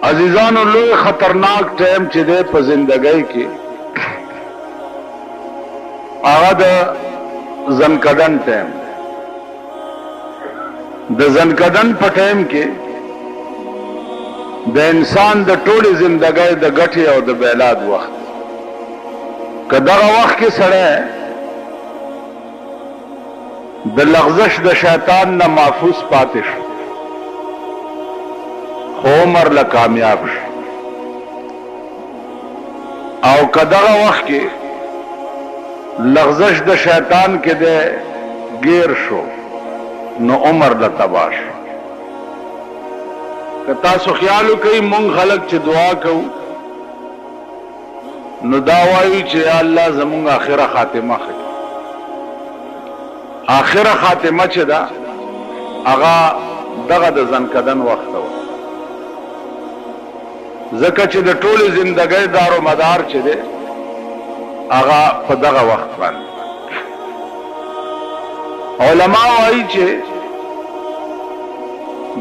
عزیزانو لوی خطرناک ټیم چې دی په زندګۍ کې هغه د زنکدن ټیم. د زنکدن په ټیم کې د انسان د ټولې زندګۍ د ګټې او د بیلاد وخت. که دغه وخت کې سړی د لغزش د شیطان نه محفوظ پاتې شو خو عمر له کامیاب شو، او که دغه وخت کې لغزش د شیطان کې د گیر شو نو عمر له تباه شو. که تاسو خیال وکئ مونږ خلک چې دعا کوو نو دا وایو چې یا الله زمونږ آخره خاتمه ښه کړي. آخره خاتمه چې ده هغه دغه د زنکدن وخت و، ځکه چې د ټولې زندګۍ دار و مدار چې دی هغه په دغه وخت باندې. علما وایي چې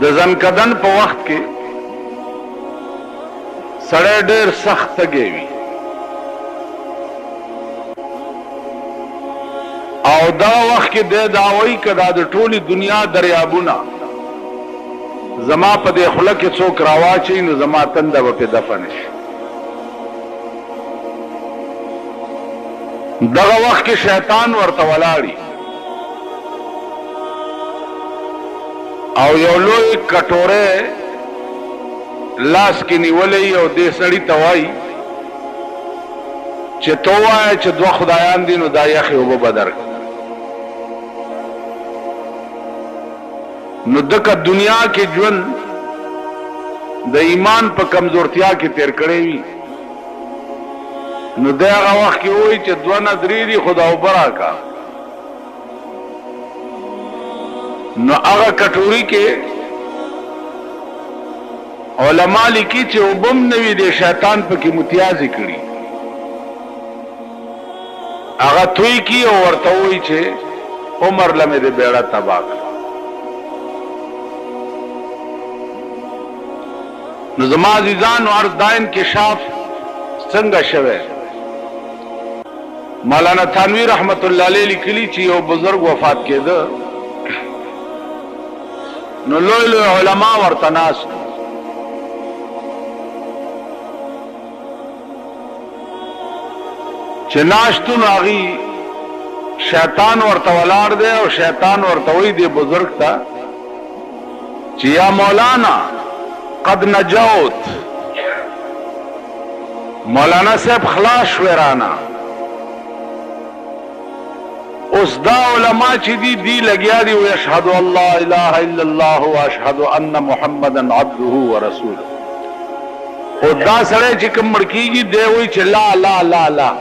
د زنکدن په وخت کې سړی ډېر سخت تږی وي، او دا وخت کې دی دا وایي که دا د ټولې دنیا دریابونه زما په دې خوله کې څوک راواچوي نو زما تنده به پې دفن شي. دغه وخت کې شیطان ورته ولاړي او یو لوی کټوره لاس کې نیولې او دې سړي ته وایي چې تو وایه چې دوه خدایان دي نو دا یخې اوبه به درکړي. نو دکه دنیا کې ژوند د ایمان په کمزورتیا کې تیر کړی وي نو د هغه وخت کې وایي چې دوه نه درې دي خو دا اوبه راکړه. نو هغه کټوري کې علما لیکي چې اوبه هم نه وي د شیطان پکې متیازې کړي، هغه توی کی او ورته وایي چې عمر له مې د بیړه تباه کړه. نو زما عزیزانو عرض دا انکشاف څنګه شوی؟ مولانا تھانوی رحمت الله علیه لیکلی چې یو بزرگ وفات کېده نو لوی لوی علما ورته ناست چې ناستو نو هغې شیطان ورته ولاړ دی او شیطان ورته وایي دې بزرگ ته چې یا مولانا قد نجوت، مولانا صاحب خلاص شوی رانه. اوس دا علما چې دی لګیا دي و اشهد ان لا اله الا الله و اشهد ان محمدا عبده ورسوله. او دا سړی چې کوم مړ کېږي دی وایي چې لا لا لا لا.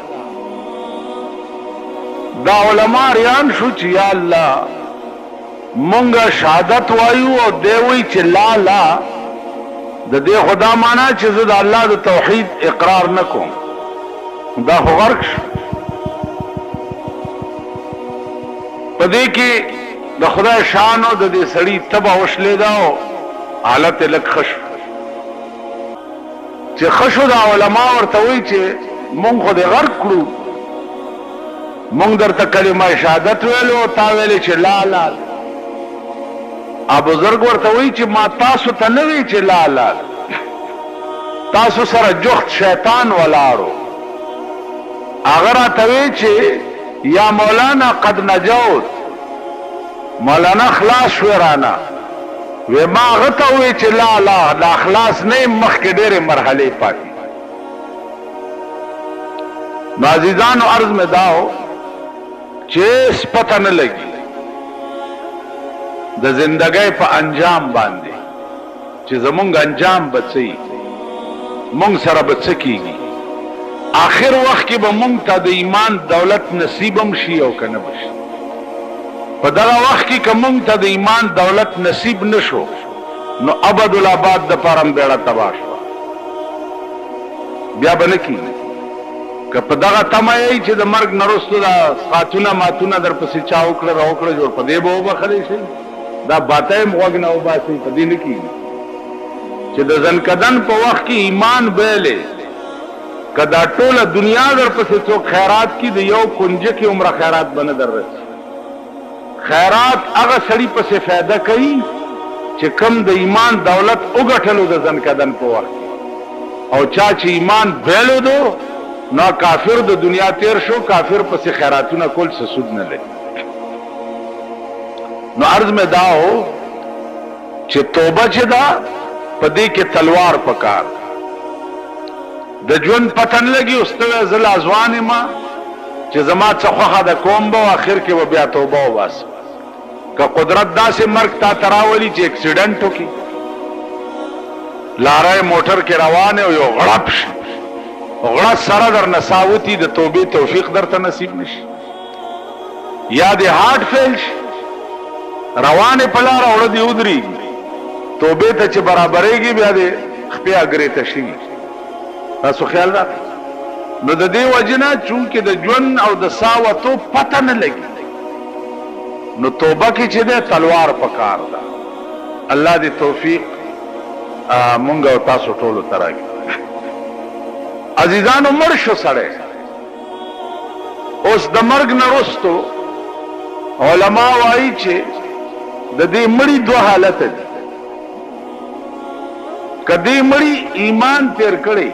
دا علما ریان شو چې یا الله مونږ شهادت وایو او دی وایي چې لا لا. د دې خدا معنا چې زه د الله د توحید اقرار نه کوم دا خو غرق شو. په دې کې د خدای شان او د دې سړي تبه وشلېده او حالت یې لږ ښه شو. چې ښه شو دا علما ورته وایي چې مونږ خو دې غرق کړو، مونږ درته کلمه شهادت ویلو او تا ویلې چې لا لا. بزرگ ورته وایي چې ما تاسو ته نه وی چې لا لا، تاسو سره جخت شیطان ولاړو. هغه راته وی چې یا مولانا قد نجوت، مولانا خلاص شوی رانه. وی ما هغه ته وی چې لا لا دا خلاص نه یم، مخکې ډېرې مرحلې پاتې. نو عزیزانو عرض مې دا و چې هېڅ پته نه لګي د زندګۍ په انجام باندې چې زمونږ انجام به څه وي، مونږ سره به څه کېږي. آخر وخت کې به مونږ ته د ایمان دولت نصیب هم شي او که نه به شي. په دغه وخت کې که مونږ ته د ایمان دولت نصیب نه شو نو ابدالآباد دپاره هم بیړه تباه شوه، بیا به نه کېږي. که په دغه تمه یې چې د مرګ نه وروسته دا ساعتونه ماتونه در پسې چا وکړه را وکړه جوړ په دې به وبخلی شئ، دا باته یې غوږ نه وباسئ، په دې نه کېږي. چې چې د ځنکدن په وخت کې ایمان بیلې کدا ټوله دنیا در پسې څوک خیرات کی د یو کنجه کې عمره خیرات بنه در رسي خیرات هغه سړي پسې فایده کوي چې کم د ایمان دولت وګټلو د ځنکدن په وخت او چا چې ایمان بیلو دو نو کافر د دنیا تیر شو کافر پسې خیراتونه کول څه سود نه لري نو عرض میں دا ہو چې توبه چې دا پدې کې تلوار پکار د ژوند پتن لګي استوي زل ازوان ما چې زما څخه د کوم به اخر کې و بیا توبه واس که قدرت داسې مرګ تا تراولي چې اکسیډنټ وکي لارای موټر کې روان او یو غړپ شي غړ سره در نساوتی د توبې توفیق درته نصیب نشي یا د هارت فیل شي روانه پلار اور دی ودری توبه ته چې برابرېږي بیا دې خپې اگرې ته شي تاسو خیال را نو د دې وجنه چونکې د ژوند او د ساوتو پته نه لګي نو توبه کې چې ده تلوار پکار ده الله دې توفیق مونږ او تاسو ټولو ته راکړي عزیزانو مړ شو سړی اوس د مرګ نه وروستو علما وایي چې د دې مړي دوه حالت دي کدی مړي ایمان تیر کړي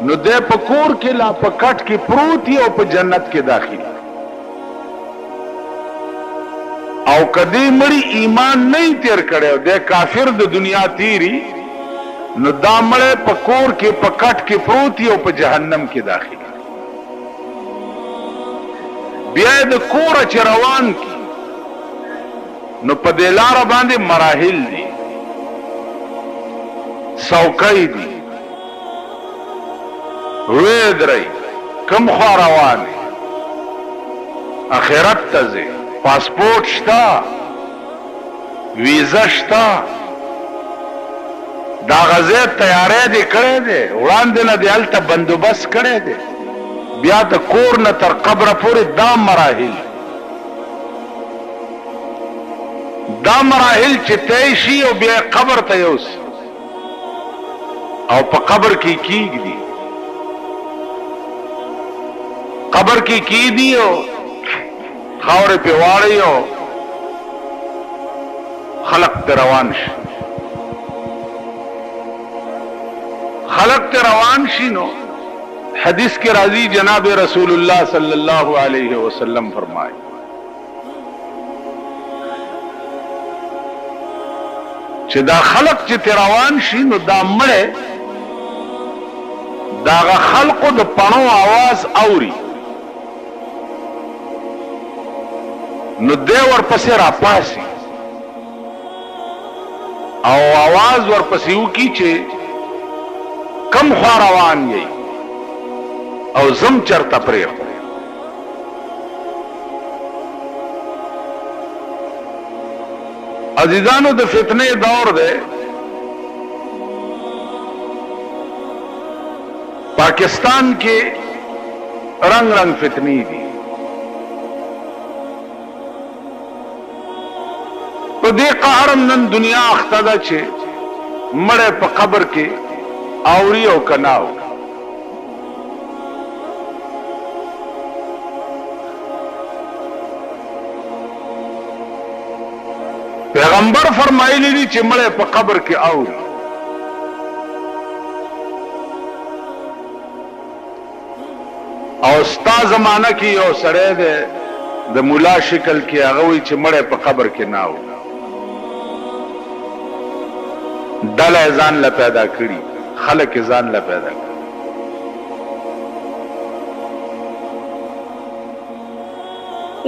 نو د پکور کې لا پکټ کې پروتي او په جنت کې داخلي او کدی مړي ایمان نه تیر کړي د کافر د دنیا تیری نو دا مړ پکور کې پکټ کې پروتي او په جهنم کې داخلي بیا د کور چې روان کی نو په دې لار باندې مراحل دي څوکۍ دي وېدرې کم خوا روان اخرت ته ځي پاسپورت شته ویزا شته دا غزه تیارې دي کړې دي وړاندې نه دی هلته بندوبست کړی دی بیا د کور نه تر قبره پورې دا مراحل چې طی شي او بیا قبر ته یوسي او په قبر کې کیږدي قبر کې کیږدي او خاورې په واړی او خلق ته روان شي نو حدیث کے راضی جناب رسول اللہ صلی اللہ علیہ وسلم فرمائے چې دا خلق چې تیروان شي نو دا مړه دا خلقو د پڼو आवाज اوري نو دی ورپسې را پاسي او आवाज ورپسې وکي چې کم خوا روان یې او زم چرته پرېږ عزیزانو د فتنې دور دی پاکستان کې رنگ رنگ فتنې دي په دې قهرم نن دنیا اخته ده چې مړه په قبر کې اوري او کناو پیغمبر فرمایلی دي چې مړه په قبر کې اوري او ستا زمانہ کې یو سړی دی د مولا شکل کې هغه وی چې مړه په قبر کې نه اوري ډله ځان لا پیدا کړي خلق ځان لا پیدا کړي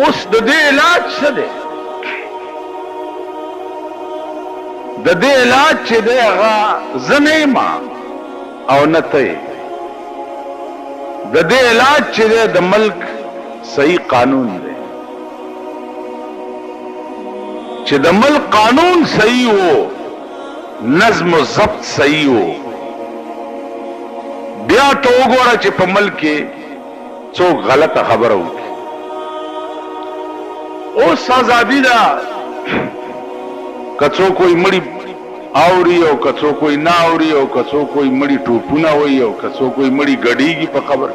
اوس د دې علاج څه دی د دې علاج چې دی هغه زنه ما او نه ته د دې علاج چې دی د ملک صحیح قانون دی چې د ملک قانون صحیح وو نظم و ضبط صحیح وو بیا ته وګوره چې په ملک کې څوک غلطه خبره وکړي اوس ازادي ده که څوک کوئی مړی اوري او کڅو کوئی نه اوري او کڅو کوئی مړی ټوپونه وي او کڅو کوئی مړی غړیږي په قبر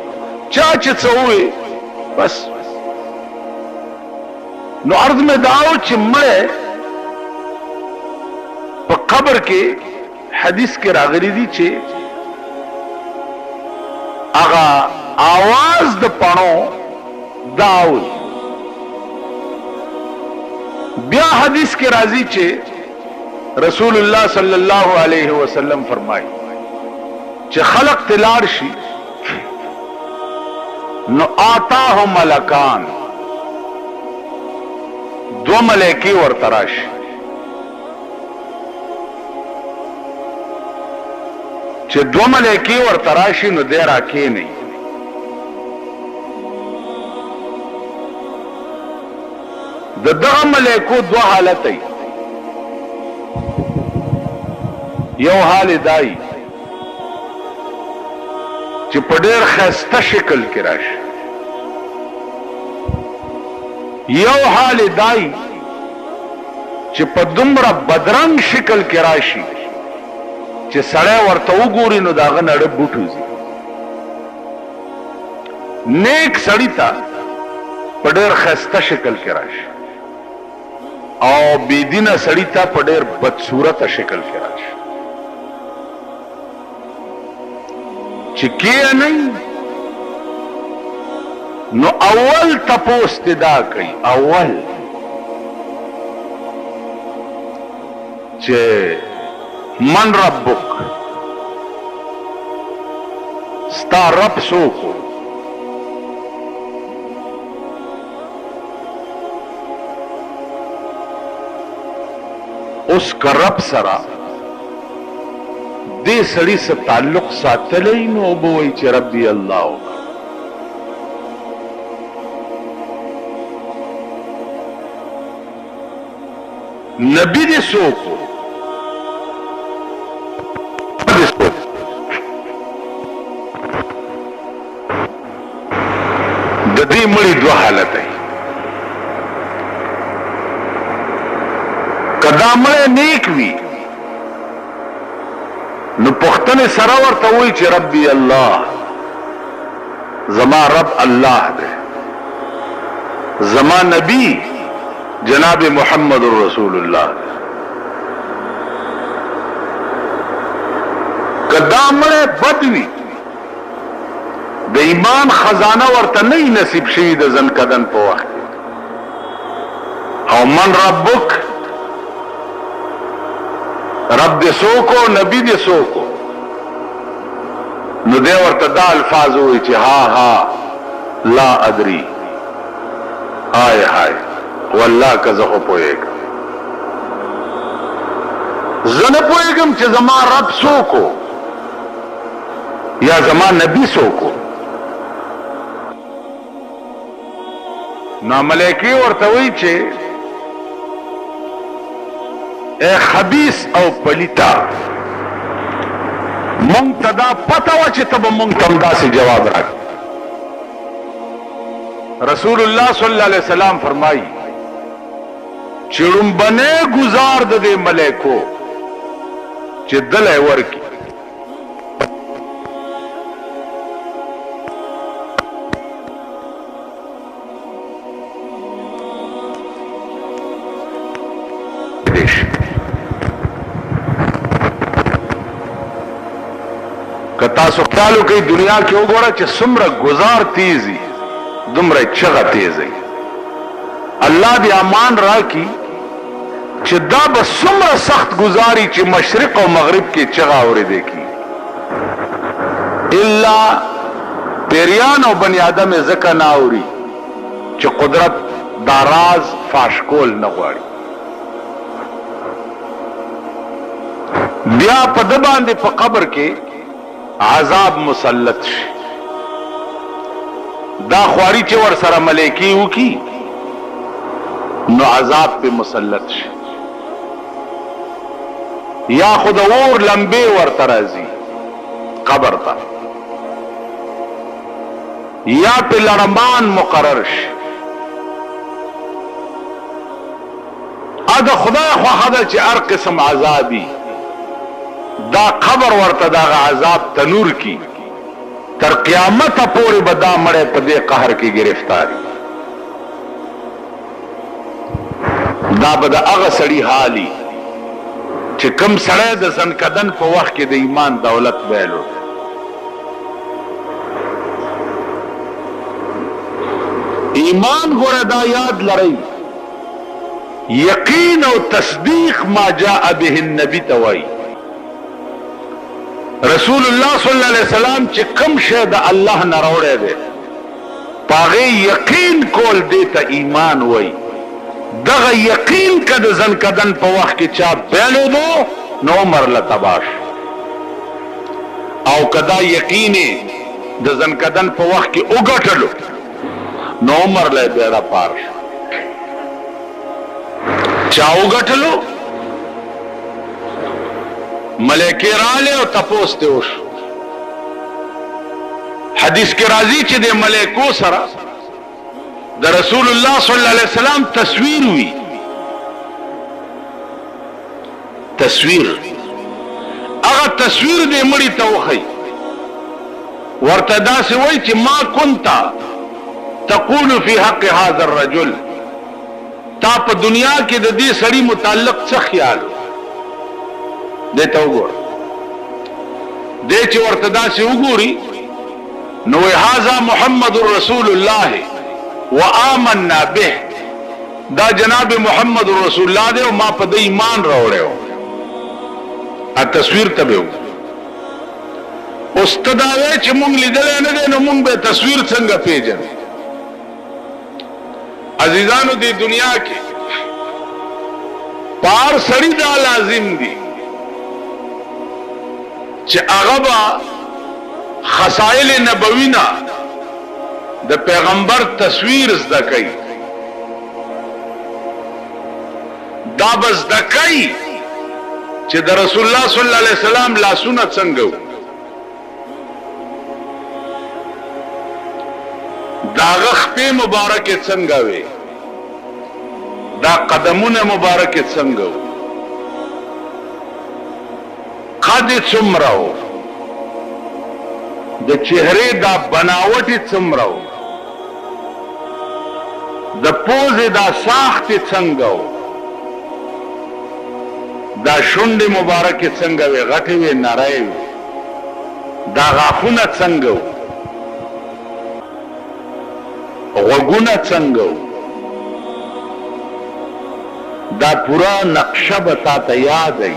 چا چې څه وي بس. نو عرض میں داو چې مړ په قبر کې حدیث کې راغلی دي چې هغه आवाज د پڼو داو. بیا حدیث کې راځي چې رسول الله صلی الله علیه وسلم فرمایي چې خلق تلار شي نو آتاه ملکان دو ملائکی ورته راشي چې دو ملائکی ورته راشي نو دی راکېني د دغه ملائکو دو حالت ای یو حال دای چې په ډېر ښایسته شکل کې راشي یو حال دای چې په دومره بدرنګ شکل کې راشي چې سړی ورته وګوري نو د هغه نړه بوټ وځي. نیک سړي ته په ډېر ښایسته شکل کې راشي او بېدینه سړي ته په ډېر بدصورته شکل کې راشي چې کېنئ نو اول تپوس دا کوي اول چې من ربک ستا رب څوک اوس که رب سره دې سړي سره تعلق ساتلی نو به وایي چې ربي الله نبی دې څوک د دې مړي دوه حالت دی که دا مړی نیک وي نو پختنې سره ورته وایي چې ربي الله زما رب الله دی زما نبی جناب محمد رسول الله که دا مړی بد وي د ایمان خزانه ورته نه نصیب شوي د زنکدن په وخت او من ربک رب دې څوک نبی دې څوک نو دی ورته دا الفاظ وایي چې ها ها لا ادري هاي هاي والله که زه خو پوهېږم زه نه پوهېږم چې زما رب څوک یا زما نبی څوک نو ملائکې ورته وایي چې اے خبیث او پلیتا مونږ ته دا پته وه چې ته به مونږ ته همداسې جواب راکړې رسول الله صلی الله علیه وسلم فرمایي چې لومبنی ګزار د دې ملائکو چې دلی ورکي که تاسو خیال وکئ دنیا کې وګوره چې څومره ګزار تیزي دومره چغه تیزي الله دې امان راکړي چې دا به څومره سخت گزاري چې مشرق او مغرب کې چغه اورېدې کی الا پیریان او بنی آدم ځکه نه اوري چې قدرت دا راز فاش کول نه غواړي بیا په ده باندې په قبر کې عذاب مسلط شي دا خواري چې ور سره ملائکې وکي نو عذاب په مسلط شي یا خود اور لمبه ورته راځي قبر ته یا په لړمان مقرر شي اده خدای خو هدا چې هر قسم عذابي دا قبر ورته دا عذاب تنور کی تر قیامت پورې به دا مړی په دې قهر کې گرفتاری. دا به د هغه سړي حالي چې کوم سړی د زنکدن په وخت کې د ایمان دولت بیلو. ایمان ګوره دا یاد لرئ، یقین او تصدیق ما جاء به النبی توای. رسول الله صلی الله علیه وسلم چې کوم شی د الله نه راوړی دی پاغه یقین کول دیتا ایمان وای. دغه یقین که د زنکدن په وخت کې چا بیلو دو نو عمر لتباش، او کدا یقین د زنکدن په وخت کې وګټلو نو عمر له بیره پارش. چا وګټلو ملائکه رااله او تپوس ته وش. حدیث کې راځي چې د ملائکو سره د رسول الله صلی الله علیه وسلم تصویر وی. تصویر هغه تصویر دې مړی ته وخی ورته داسې وای چې ما كنت تقول في حق هذا الرجل، تا په دنیا کې د دې سړي متعلق څه خیال دې ته وګور. دې چې ورته داسې وګوري نو هذا محمد رسول الله وآمنا به، دا جناب محمد رسول الله دے ما پا دا ایمان روڑے ہو. تصویر تبے ہو استداوے چھ مونگ لیدلے ندے نو مونگ بے تصویر سنگا پیجن. عزیزانو دی دنیا کے پار سڑی دا لازم دی چھ اغبا خسائل نبوینا د پیغمبر تصویر زده کوي. دا بزده کوي چې د رسول الله صلی الله علیه وسلم لاسونه څنګه وو، دا خپې مبارکه څنګه وي، دا قدمونه مبارکه څنګه وو، قد څومره وو، د چهره دا بناوټ څومره وو، د پوزې دا ساخت څنګه وو، دا شونډې مبارکه څنګه وي، غټې وي نری وي، دا غاښونه څنګه وو، غوږونه څنګه وو، دا پورا نقشه به تاته یاد ای.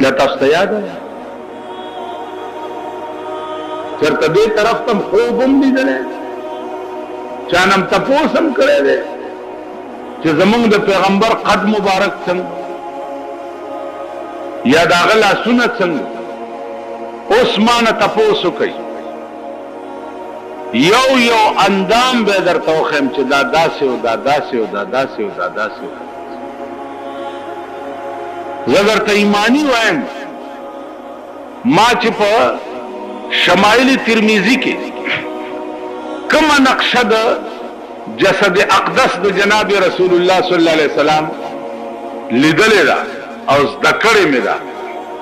دا تاسو ته یاد ای چرته دې طرف تم خوب هم لیدلې، چانم تپوس هم کړی دی چې زمونږ د پیغمبر قد مبارک څنګه یا د هغه لاسونه څنګه. اوس مانه تپوس وکئ، یو یو اندام به درته وښیم چې دا داسې و دا داسې و دا داسې و دا داسې و. زه درته ایمانی وایم، ما چې په شمائل ترمیزی کې کومه نقشه د جسد اقدس د جناب رسول الله صلی الله علیه وسلم لیدلې ده او زده کړې مې ده،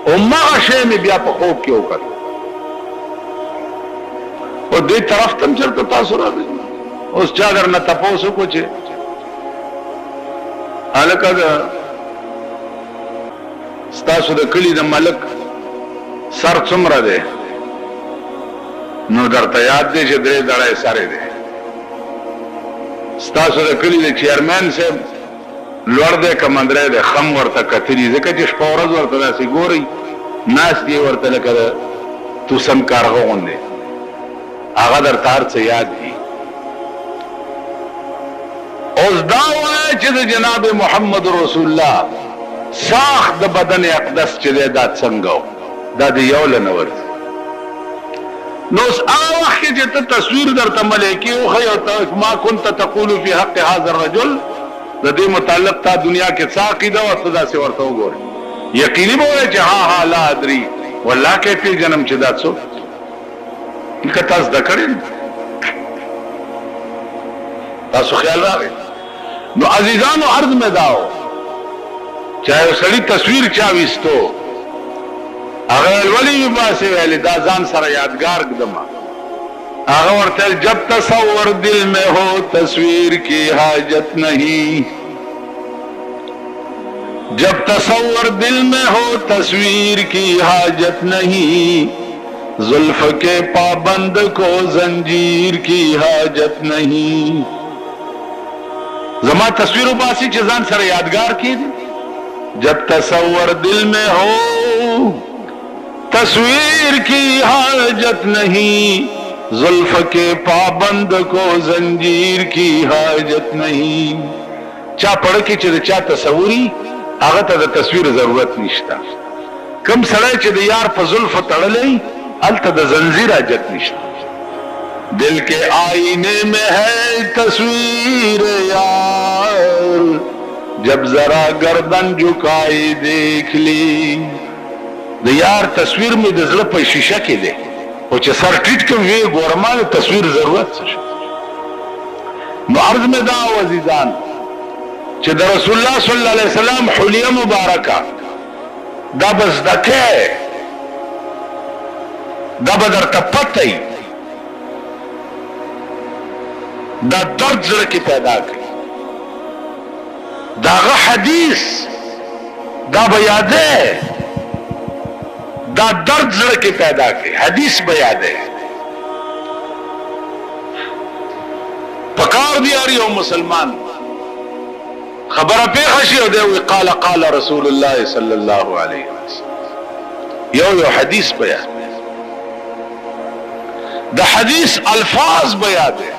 او مغه شی مې بیا په خوب کې وکړ. او دې طرف تم چرته تاسو راځئ. اوس چا درنه تپوس وکړو چې هلکه ستاسو د کلي د ملک سر څومره دی؟ نو درته یاد دی چې 3 دړی سر دی. ستاسو د کلي د چیرمین صاحب لوړ دی که مندری دی؟ خم ورته کتلي، ځکه چې شپه ورځ ورته داسې ګورئ ناست یې ورته لکه د توسن کارغه غوندې، هغه درته هر څه یاد دي. اوس دا وایه چې د جناب محمد رسول الله ساخت د بدن اقدس چې دی دا څنګه و، دا د یو له نه ورځي. نو اوس هغه وخت کې چې ته تصویر درته ملایکې وښیي او ته ما كنت تقول في حق هذا الرجل، د دې متعلق تا دنیا کې څه عقیده وه ته داسې ورته وګورې، یقیني به وایې چې ها لا ادري والله کې پېژنم چې دا څوک که تاسو زده کړې تاسو خیال راغی. نو عزیزانو عرض مې دا و چاہے سړی تصویر چا وستو هغه ولی باسه ویل دا ځان سره یادگار کدما هغه ورته جب تصور دل میں ہو تصویر کی حاجت نہیں جب تصور دل میں ہو تصویر کی حاجت نہیں زلف کے پابند کو زنجیر کی حاجت نہیں زما تصویر باسی چیزان سر یادگار کی دی جب تصور دل میں ہو تصویر کی حاجت نہیں زلف کے پابند کو زنجیر کی حاجت نہیں چا پڑھ کے چیز چا تصوری هغه ته د تصویر ضرورت نشته کم سړی چې د یار په زلف تړلی هلته د زنځیر حاجت نشته دل کے آئینے میں ہے تصویر یار جب ذرا گردن جھکائی دیکھ لی د یار تصویر میں د زړه په شیشه کې دی او چې سر ټیټ کوم وی ګورما د تصویر ضرورت څه نو عرض میں دا عزیزان چې د رسول الله صلی الله علیه وسلم حلیه مبارکه دا بس دکه دا بدر تپتای دا درد زړه کې پیدا کړي داغه حدیث دا بیاده دا درد زړه کې پیدا کړي حدیث بیاده پکار دی یاري او مسلمان خبره پیښه شي او دی قال قال رسول الله صلی الله علیه وسلم یو حدیث بیان د حدیث الفاظ بیان دي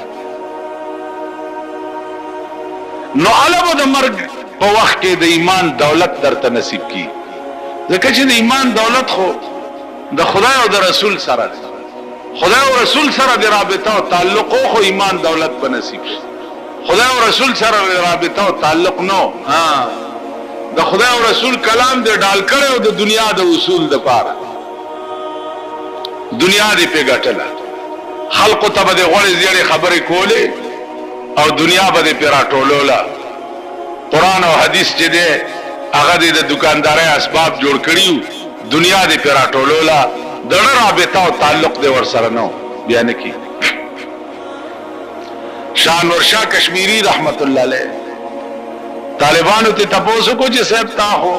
نو علم د مرګ په وخت کې د ایمان دولت درته نصیب کی ځکه چې د ایمان دولت خو د خدای او د رسول سره خدای او رسول سره د رابطه او تعلق خو ایمان دولت په نصیب شي خدای او رسول سره رابطه او تعلق نو د خدای او رسول کلام دې ډال کړو د دنیا د اصول د پاره دنیا دې په ګټله خلق ته به غوړې زیړې خبرې کولې او دنیا به دې پیرا ټولولا قران او حدیث چې دې هغه دې د دکاندارۍ اسباب جوړ کړیو دنیا دې پیرا ټولولا دغه رابطه او تعلق دې ور سره نو بیان کی شانور شاہ کشمیری رحمت اللہ علیہ طالبانو تے تپوسو کو جی صاحب تا ہو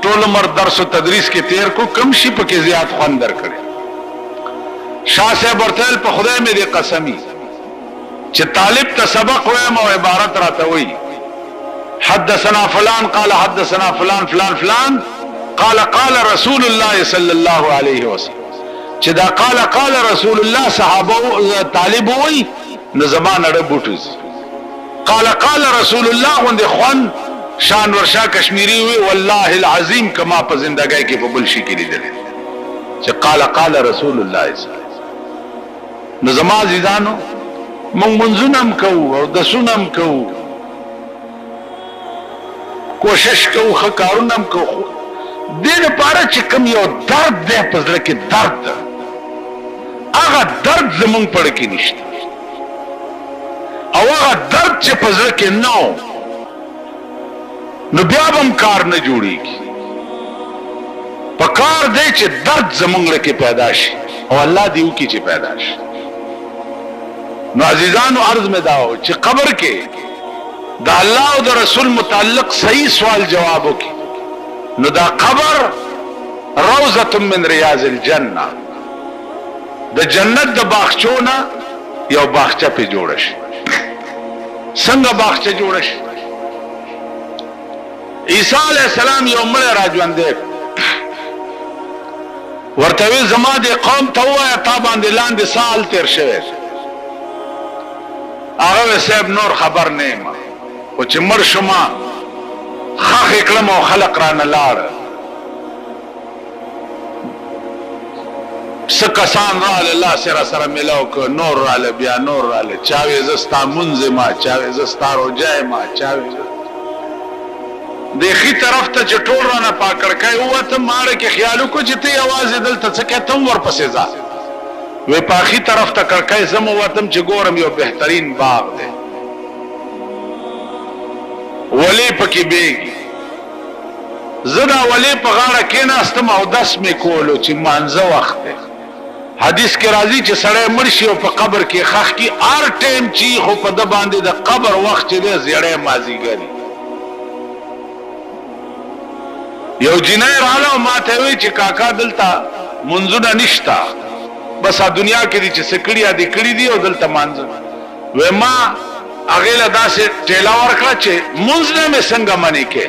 ټول عمر درس و تدریس کے تیر کو کم شي پکې زیات خوان در کړي شاہ صاحب ورتل په خدای مې دې قسمی چې طالب ته سبق وایم او عبارت راته وي حدثنا فلان قال حدثنا فلان فلان فلان قال قال رسول الله صلی الله علیه وسلم چې دا قال رسول الله صحابه طالب وي نو زمان اڑا بوٹوز قال رسول اللہ وندے خوان شانور شاہ کشمیری ہوئی واللہ العظیم کما پا زندگائی کی پا بلشی کی لی دلے چه قال رسول اللہ صلی اللہ علیہ وسلم نو زمان عزیزانو منزونم کو او دسونم کو کوشش کو خکارونم کو دین پارا چه کم یو درد دے پزلکی درد آغا درد زمان پڑکی نشتا او هغه درد چې په زړه کې نو بیا هم کار نه جوړیږي په کار دی چې درد زمونږ کې پیدا شي او الله دې وکړي چې پیدا شي نو عزیزانو عرض مې دا و چې قبر کې د الله او د رسول متعلق صحیح سوال جواب وکړي نو دا قبر روضه من ریاض الجنه د جنت د باغچونه یو باغچه په جوړه شي څنګه باغچه جوړه شي عیسی علیہ السلام یو مړی راژوندی ورته وی زما د قوم ته ووایه تا باندې لاندې سال تیر شوی هغه وی صاحب نور خبر نه یم خو چې مړ شومه خاښې کړم او خلق رانه لاړه سکسان راله الله سره ملاو که نور راله بیا نور راله چاوی زستا منزما چاوی زستا روجای ما چاوی دیخی طرف ته چې ټول رانه پاکړکای وته ماره کې خیالو کو چې ته आवाज دلته څه کې تم ور پسې ځه وې پاخي طرف ته کړکای زمو وتم چې ګورم یو بهترین باغ دی ولی پکې بیگی زدا ولی په غاړه کېناستم او دس مې کولو چې مانځه وخت دی. حدیث کې راځي چې سړی مړ شي او په قبر کې خښ کی هر ټیم چې خو په ده باندې د قبر وخت چې دی زیړی مازدیګري. یو جنۍ راغله او ما ته وایي چې کاکا دلته منځونه نشته، بس دنیا کې دي چې څه کړي دي کړي دي او دلته مانځه. وی ما هغې له داسې ټېله ورکړه چې مونځ نه مې څنګه منې کې.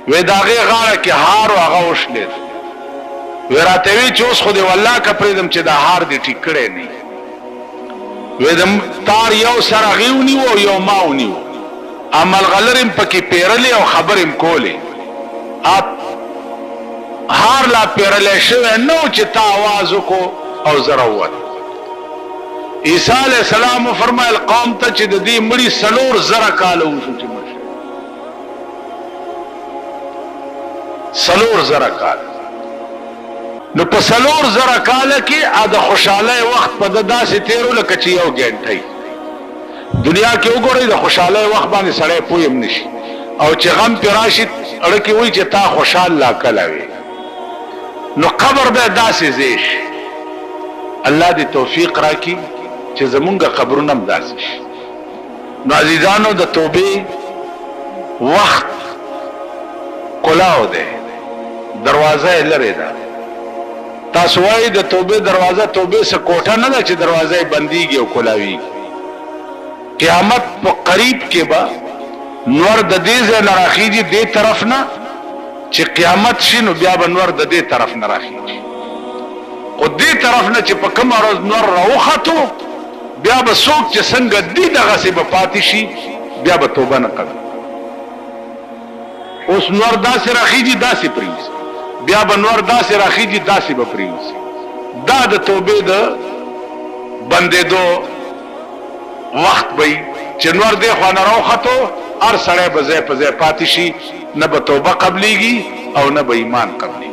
وی د هغې غاړه کې هار و هغه وشلېد. وی راته وی چې اوس خو دې والله که پرېږدم چې دا هار دې ټیک کړی نه وی د تار یو سر هغې ونیو او یو ما ونیو، ملغلرې م پکې پیرلې او خبرې م کولې. هار لا پیرلی شوی نه و چې تا آواز وکړو او زه راووت. عیسی علیه السلام وفرمایل قوم ته چې د دې مړي 4,000 کاله وشو چې مړ شي. 4,000 کاله. نو په 4,000 کاله کې د خوشحالۍ وخت په ده داسې تېرو لکه چې یو ګنټۍ. دنیا کې وګورئ د خوشحالۍ وخت باندې سړی پوه هم نشي، او چې غم پې راشي اړه کې وایي چې تا خوشحال لا کله وي. نو قبر به داسې ځای شي. الله دې توفیق راکړي چې زمونږ قبرونه هم داسې شي. نو عزیزانو د توبې وخت کلاو دی، دروازه یې لرې ده. تاسو وایي د توبې دروازه توبې څه کوټه نه ده چې دروازه یې بندېږي او کلاویږي. قیامت په قریب کې به نور د دې ځای نه راخیږي دې طرف نه چې قیامت شي، نو بیا به نور د دې طرف نه راخیږي. خو دې طرف نه چې په کومه ورځ نور راوختو بیا به څوک چې څنګه دي دغسې به پاتې شي، بیا به توبه نه کوي. اوس نور داسې راخیږي داسې پرېوځي، بیا به نور داسې راخیږي داسې به پرېوځي. دا د توبې د بندېدو وخت به وي چې نور دې خوا نه راوختو هر سړی به ځای په ځای پاتې شي، نه به توبه قبلیږي او نه به ایمان قبلیږي.